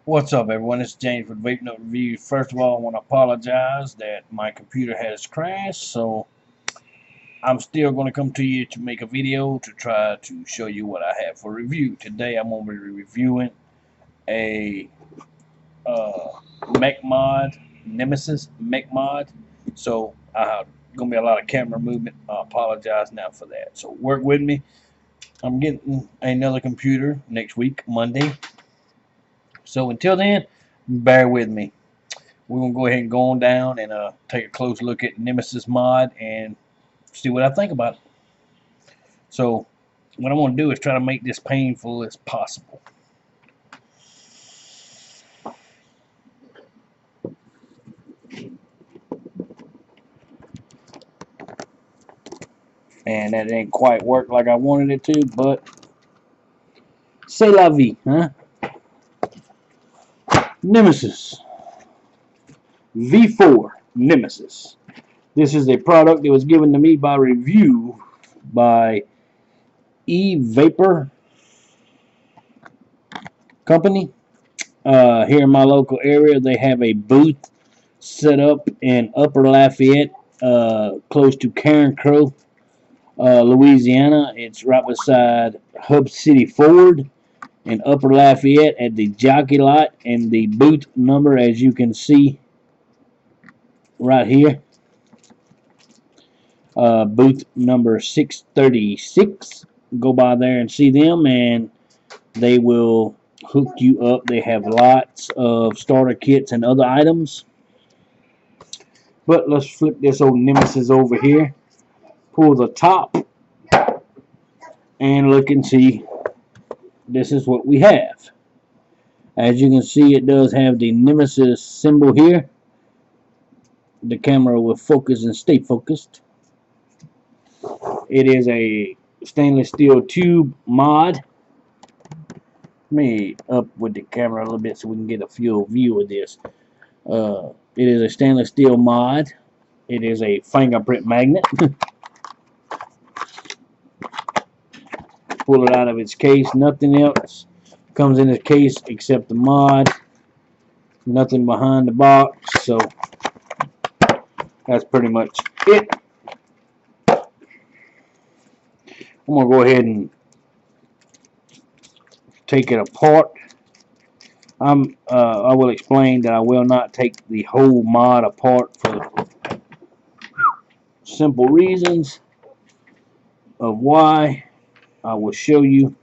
What's up, everyone? It's James with Vape Note Reviews. First of all, I want to apologize that my computer has crashed, so I'm still going to come to you to make a video to try to show you what I have for review. Today, I'm going to be reviewing a mech mod, Nemesis mech mod. So, going to be a lot of camera movement. I apologize now for that. So, work with me. I'm getting another computer next week, Monday. So, until then, bear with me. We're going to go ahead and go on down and take a close look at Nemesis mod and see what I think about it. So what I want to do is try to make this painful as possible. And that didn't quite work like I wanted it to, but c'est la vie, huh? Nemesis. V4 Nemesis. This is a product that was given to me by review by E-Vapor Company. Here in my local area, they have a booth set up in Upper Lafayette, close to Carencro, Louisiana. It's right beside Hub City Ford in Upper Lafayette at the jockey lot, and the booth number, as you can see right here, booth number 636. Go by there and see them, and they will hook you up. They have lots of starter kits and other items. But let's flip this old Nemesis over here, pull the top, and look and see. This is what we have. As you can see, it does have the Nemesis symbol here. The camera will focus and stay focused. It is a stainless steel tube mod. Let me up with the camera a little bit so we can get a full view of this. It is a stainless steel mod. It is a fingerprint magnet. Pull it out of its case. Nothing else comes in the case except the mod. Nothing behind the box. So that's pretty much it. I'm going to go ahead and take it apart. I will explain that I will not take the whole mod apart for simple reasons of why. I will show you.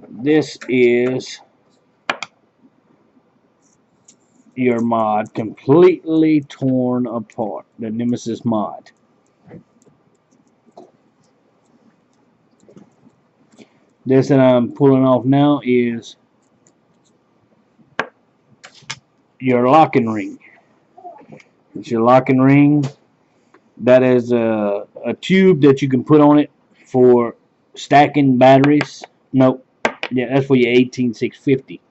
This is your mod completely torn apart, the Nemesis mod. This that I'm pulling off now is your locking ring. It's your locking ring. That is a tube that you can put on it for stacking batteries. Nope. Yeah, that's for your 18650.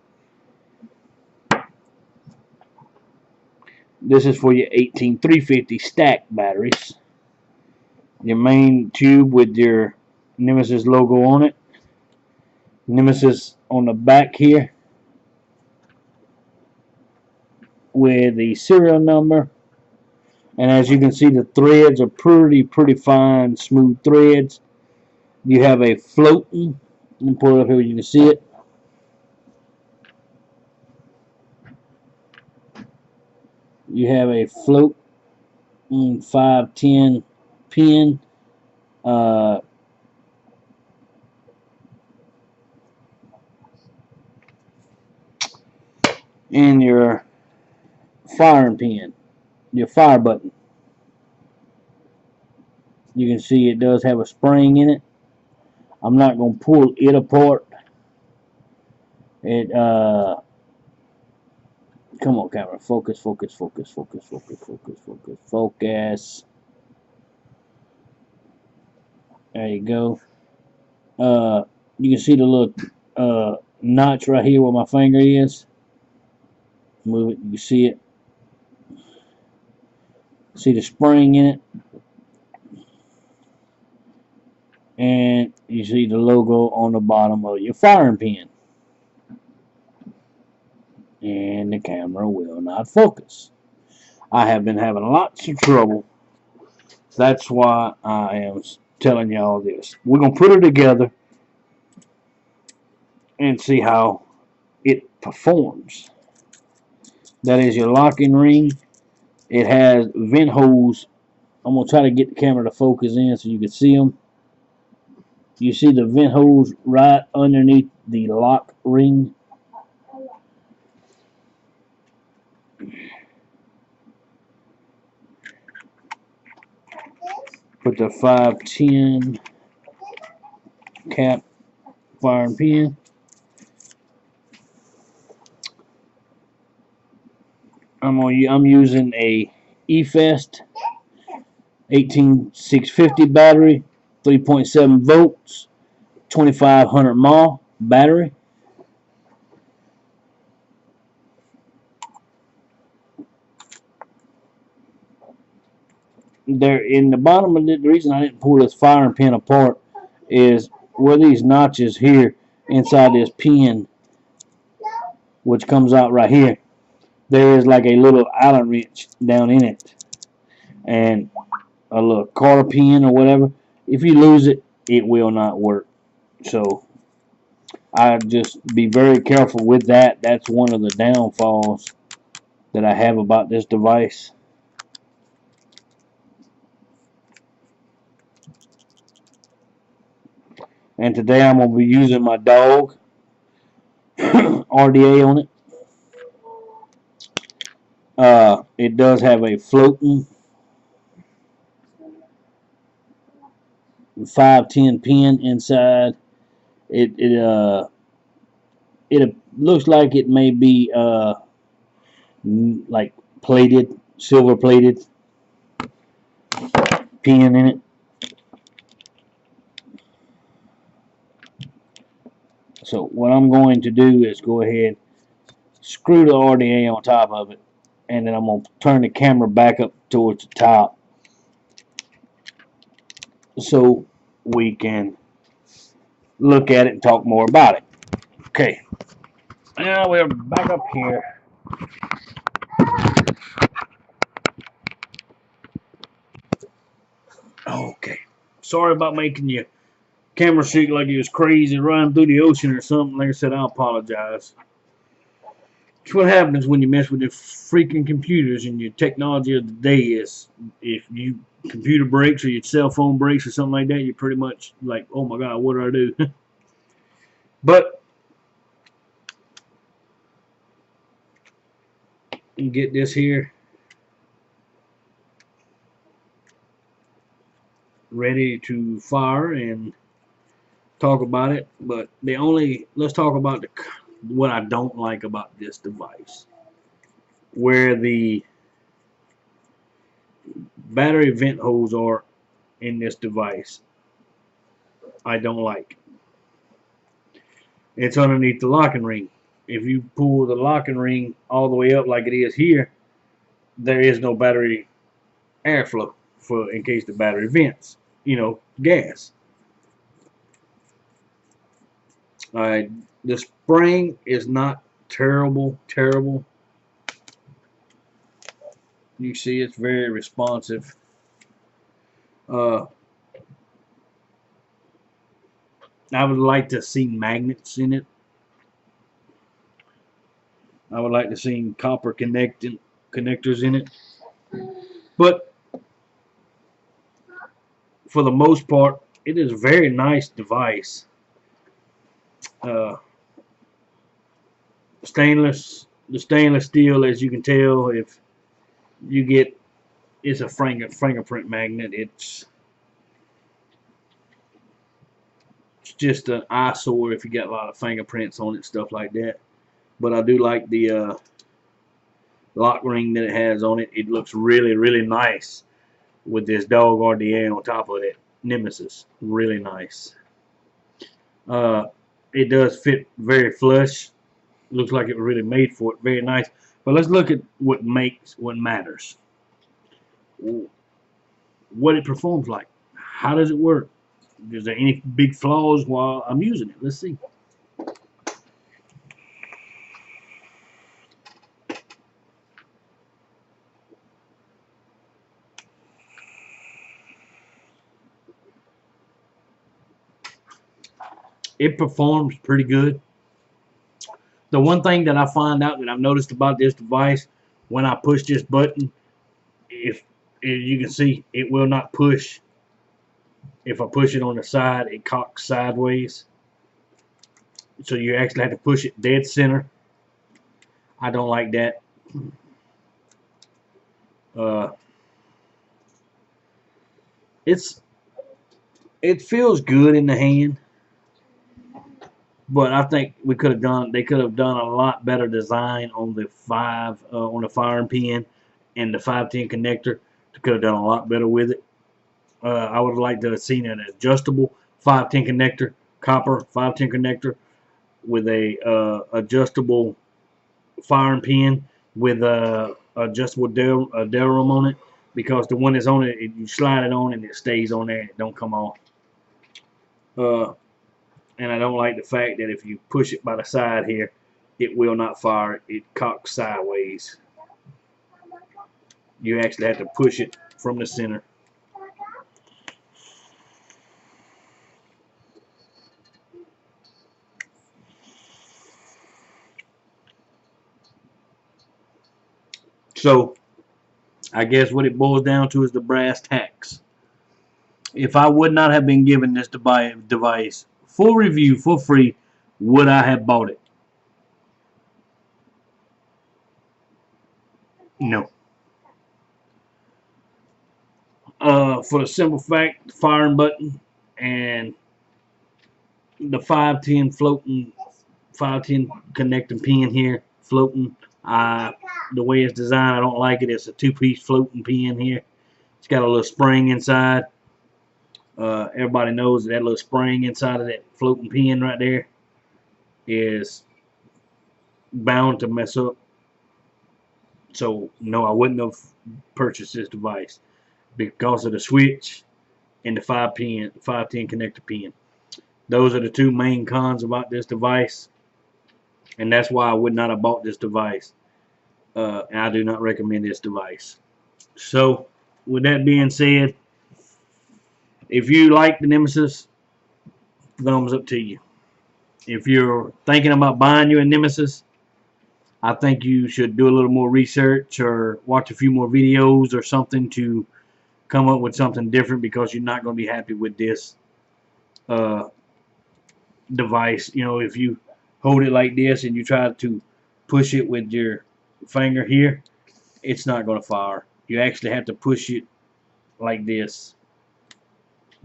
This is for your 18350 stack batteries. Your main tube with your Nemesis logo on it. Nemesis on the back here with the serial number. And as you can see, the threads are pretty fine, smooth threads. You have a floating. Let me pull it up here where you can see it. You have a float 510 pin. And your firing pin, your fire button. You can see it does have a spring in it. I'm not going to pull it apart. It come on, camera, focus. There you go. You can see the little notch right here where my finger is. Move it, you see it. See the spring in it, and you see the logo on the bottom of your firing pin. And the camera will not focus. I have been having lots of trouble. That's why I am telling y'all this. We're going to put it together and see how it performs. That is your locking ring. It has vent holes. I'm going to try to get the camera to focus in so you can see them. You see the vent holes right underneath the lock ring. Put the 510 cap firing pin. I'm using a eFest 18650 battery, 3.7 volts, 2500 mAh battery. There in the bottom of it, the reason I didn't pull this firing pin apart is where these notches here inside this pin, which comes out right here, there is like a little Allen wrench down in it and a little quarter pin or whatever. If you lose it, it will not work. So I just be very careful with that. That's one of the downfalls that I have about this device. And today I'm going to be using my dog RDA on it. It does have a floating 510 pin inside. It looks like it may be like plated, silver plated pin in it. So what I'm going to do is go ahead, screw the RDA on top of it, and then I'm going to turn the camera back up towards the top so we can look at it and talk more about it. Okay, now we're back up here. Okay, sorry about making you camera shoot like he was crazy running through the ocean or something. Like I said, I apologize. It's what happens when you mess with the freaking computers, and your technology of the day is, if your computer breaks or your cell phone breaks or something like that, you're pretty much like, oh my god, what do I do? But you get this here ready to fire and talk about it. But let's talk about what I don't like about this device, where the battery vent holes are in this device. I don't like. It's underneath the locking ring. If you pull the locking ring all the way up like it is here, there is no battery airflow for in case the battery vents, gas. Alright, the spring is not terrible. You see it's very responsive. I would like to see magnets in it. I would like to see copper connectors in it. But for the most part, it is a very nice device. The stainless steel, as you can tell, if you get, it's a fingerprint magnet. It's just an eyesore if you got a lot of fingerprints on it, stuff like that. But I do like the lock ring that it has on it. It looks really nice with this dog RDA on top of it. Nemesis, really nice. It does fit very flush. Looks like it was really made for it. Very nice. But let's look at what matters. what it performs like. How does it work? Is there any big flaws while I'm using it? Let's see. It performs pretty good. The one thing that I find out that I've noticed about this device, when I push this button, if you can see, it will not push. If I push it on the side, it cocks sideways. So you actually have to push it dead center. I don't like that. It feels good in the hand, but I think they could have done a lot better design on the firing pin and the 510 connector. They could have done a lot better with it. I would have liked to have seen an adjustable 510 connector, copper 510 connector with a adjustable firing pin with a adjustable delrum on it, because the one that's on it, you slide it on and it stays on there. It don't come off. And I don't like the fact that if you push it by the side here, it will not fire. It cocks sideways. You actually have to push it from the center. So I guess what it boils down to is the brass tacks. If I would not have been given this device full review for free, would I have bought it? No. For the simple fact, the firing button and the 510 connecting pin here floating. The way it's designed, I don't like it. It's a two-piece floating pin here. It's got a little spring inside. Everybody knows that little spring inside of that floating pin right there is bound to mess up. So no, I wouldn't have purchased this device because of the switch and the 510 connector pin. Those are the two main cons about this device, and that's why I would not have bought this device. And I do not recommend this device. So with that being said, if you like the Nemesis, thumbs up to you. If you're thinking about buying you a Nemesis, I think you should do a little more research or watch a few more videos or something to come up with something different, because you're not going to be happy with this device. You know, if you hold it like this and you try to push it with your finger here, it's not going to fire. You actually have to push it like this,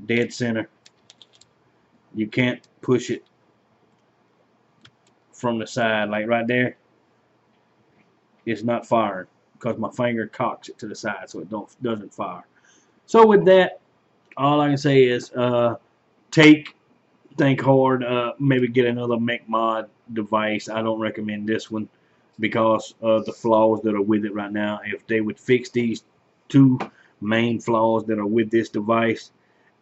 dead center. You can't push it from the side, like right there. It's not firing because my finger cocks it to the side, so it doesn't fire. So with that, all I can say is think hard. Maybe get another Mod device. I don't recommend this one because of the flaws that are with it right now. If they would fix these two main flaws that are with this device,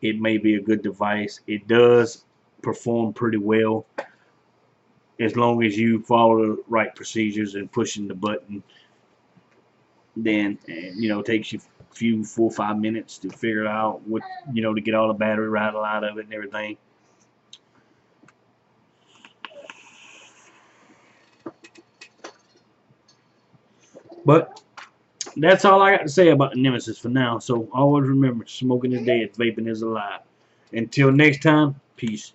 it may be a good device. It does perform pretty well as long as you follow the right procedures and pushing the button. Then it takes you a few 4 or 5 minutes to figure out what, to get all the battery rattle out of it and everything. But that's all I got to say about the Nemesis for now. So always remember, smoking is dead, vaping is alive. Until next time, peace.